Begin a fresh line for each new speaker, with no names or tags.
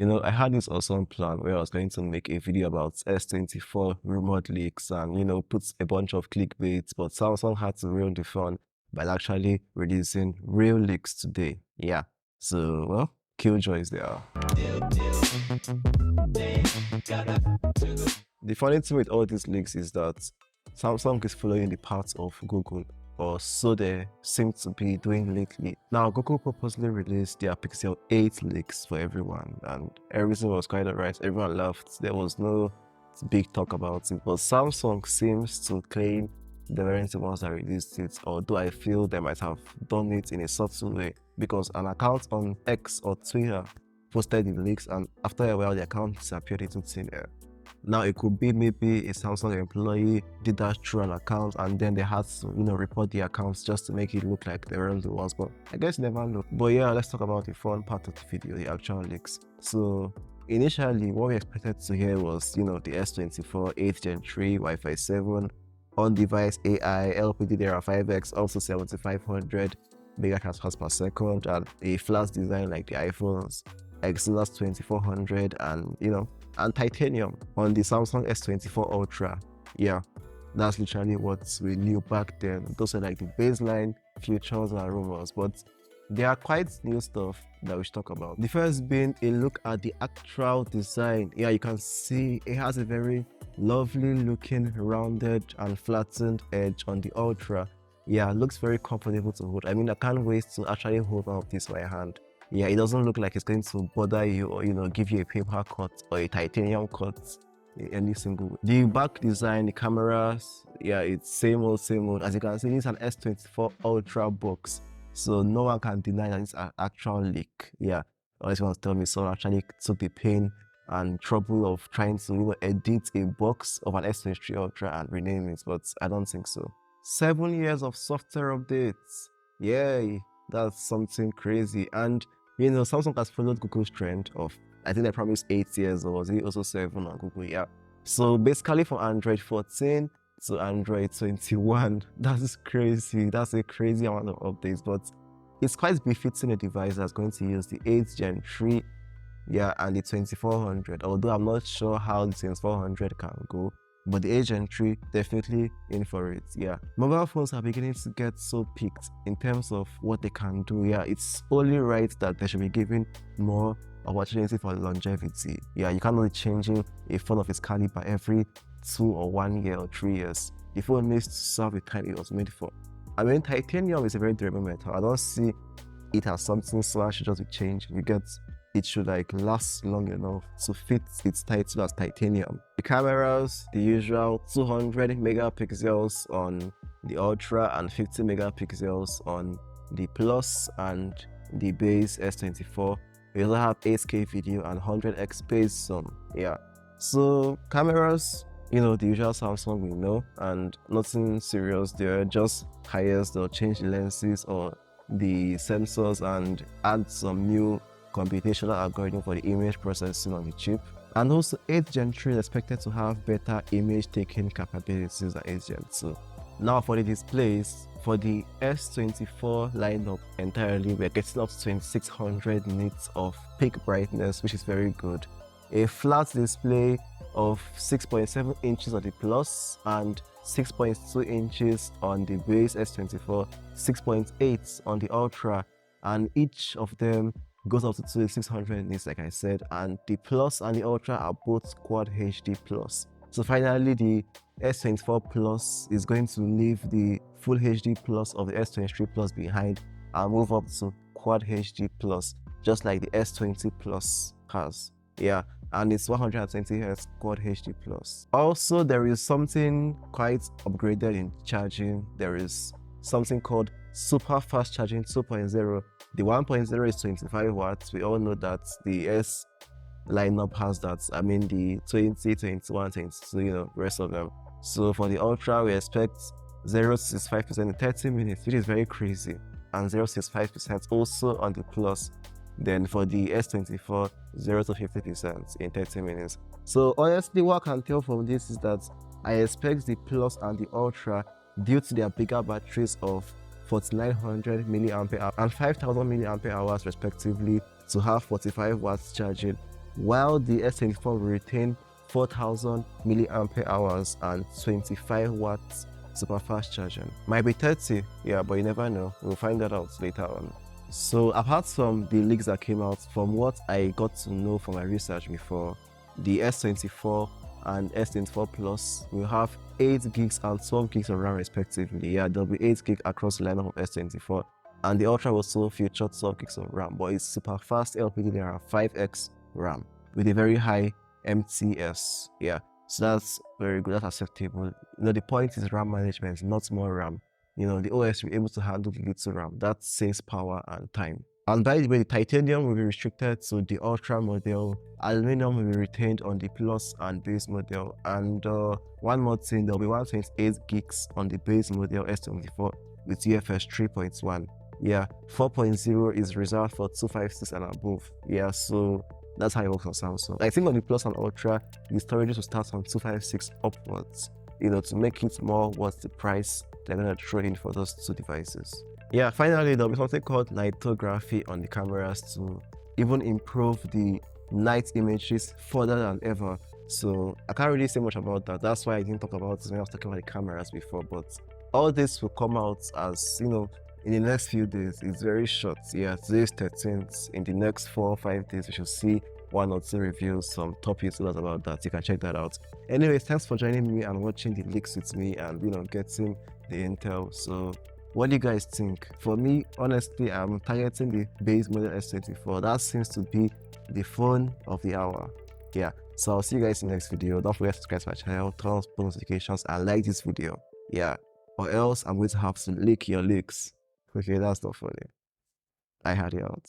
I had this awesome plan where I was going to make a video about S24 rumored leaks and, put a bunch of clickbaits, but Samsung had to ruin the fun by actually releasing real leaks today. Yeah. So, well, killjoys they are. The funny thing with all these leaks is that Samsung is following the path of Google, or so they seem to be doing lately. Now, Google purposely released their Pixel 8 leaks for everyone, and everything was quite alright. Everyone laughed. There was no big talk about it, but Samsung seems to claim they weren't the ones that released it, although I feel they might have done it in a subtle way, because an account on X or Twitter posted the leaks, and after a while the account disappeared into thin air. Now it could be maybe a Samsung employee did that through an account and then they had to, report the accounts just to make it look like they weren't the ones, but I guess you never know. But yeah, let's talk about the fun part of the video, the actual leaks. So initially, what we expected to hear was, the S24, 8th Gen 3, Wi-Fi 7, on-device AI, LPDDR5X, also 7500 megatransfers per second, and a flat design like the iPhones, Exynos 2400, and and titanium on the Samsung S24 Ultra. Yeah, that's literally what we knew back then. Those are like the baseline features and rumors, but there are quite new stuff that we should talk about. The first being a look at the actual design. Yeah, you can see it has a very lovely looking rounded and flattened edge on the Ultra. Yeah, it looks very comfortable to hold. I mean, I can't wait to actually hold one of this by hand. Yeah, it doesn't look like it's going to bother you or, give you a paper cut or a titanium cut in any single way. The back design, the cameras, yeah, it's same old, same old. As you can see, it's an S24 Ultra box. So no one can deny that it's an actual leak. Yeah, unless you want to tell me someone actually took the pain and trouble of trying to, edit a box of an S23 Ultra and rename it, but I don't think so. 7 years of software updates. Yay, that's something crazy. And Samsung has followed Google's trend of, I think they promised 8 years, or was it also 7 on Google? Yeah. So basically from Android 14 to Android 21, that's crazy. That's a crazy amount of updates, but it's quite befitting a device that's going to use the 8th Gen 3, yeah, and the 2400, although I'm not sure how the 2400 can go. But the 8th Gen 3, definitely in for it, yeah. Mobile phones are beginning to get so peaked in terms of what they can do, yeah. It's only right that they should be given more opportunity for longevity. Yeah, you cannot be changing a phone of its caliber every 2 or 1 year or 3 years. The phone needs to serve the time it was made for. I mean, titanium is a very durable metal. I don't see it as something so should just be changed. It should last long enough to fit its title as titanium. The cameras, the usual 200 megapixels on the Ultra and 50 megapixels on the Plus and the base S24. We also have 8K video and 100x base zoom. Yeah. So cameras, the usual Samsung we know, and nothing serious there, just highest they'll change the lenses or the sensors and add some new computational algorithm for the image processing on the chip. And also 8th Gen 3 is expected to have better image taking capabilities than 8th Gen 2. Now for the displays, for the S24 lineup entirely, we're getting up to 2600 nits of peak brightness, which is very good. A flat display of 6.7 inches on the Plus and 6.2 inches on the base S24, 6.8 on the Ultra, and each of them goes up to 2600 nits, like I said, and the Plus and the Ultra are both Quad HD Plus. So finally, the S24 Plus is going to leave the Full HD Plus of the S23 Plus behind and move up to Quad HD Plus, just like the S20 Plus has. Yeah, and it's 120Hz Quad HD Plus. Also, there is something quite upgraded in charging. There is something called Super Fast Charging 2.0. The 1.0 is 25 watts. We all know that the S lineup has that. I mean, the 20, 21, 22, rest of them. So for the Ultra, we expect 0 to 65% in 30 minutes, which is very crazy, and 0 to 65% also on the Plus. Then for the S24, 0 to 50% in 30 minutes. So honestly, what I can tell from this is that I expect the Plus and the Ultra, due to their bigger batteries of 4900 mAh and 5000 mAh respectively, to have 45 watts charging. while the S24 will retain 4000 milliampere hours and 25 watts super fast charging. Might be 30, yeah, but you never know. We'll find that out later on. So apart from the leaks that came out, from what I got to know from my research before, the S24 and S24 Plus will have 8 gigs and 12 gigs of RAM respectively. Yeah, there'll be 8 gig across the lineup of S24, and the Ultra will also feature 12 gigs of RAM, but it's super fast LPDDR 5X RAM with a very high MTS. Yeah, so that's very good, that's acceptable. The point is RAM management, not more RAM. The OS will be able to handle the little RAM. That saves power and time. And by the way, the titanium will be restricted to the Ultra model. Aluminum will be retained on the Plus and base model. And one more thing, there will be 128 gigs on the base model S24 with UFS 3.1. Yeah, 4.0 is reserved for 256 and above. Yeah, so that's how it works on Samsung. I think on the Plus and Ultra, the storages will start from 256 upwards, to make it more worth the price they're going to throw in for those two devices. Yeah, finally, there'll be something called nightography on the cameras to even improve the night images further than ever. So I can't really say much about that. That's why I didn't talk about it when I was talking about the cameras before. But all this will come out as, in the next few days. It's very short. Yeah, today's 13th. In the next 4 or 5 days, we should see 1 or 2 reviews, some top YouTubers about that. You can check that out. Anyways, thanks for joining me and watching the leaks with me and, getting the intel. So what do you guys think? For me, honestly, I'm targeting the base model S24. That seems to be the phone of the hour. Yeah, so I'll see you guys in the next video. Don't forget to subscribe to my channel, turn on post notifications, and like this video. Yeah, or else I'm going to have to leak your leaks. Okay, that's not funny. I had it out.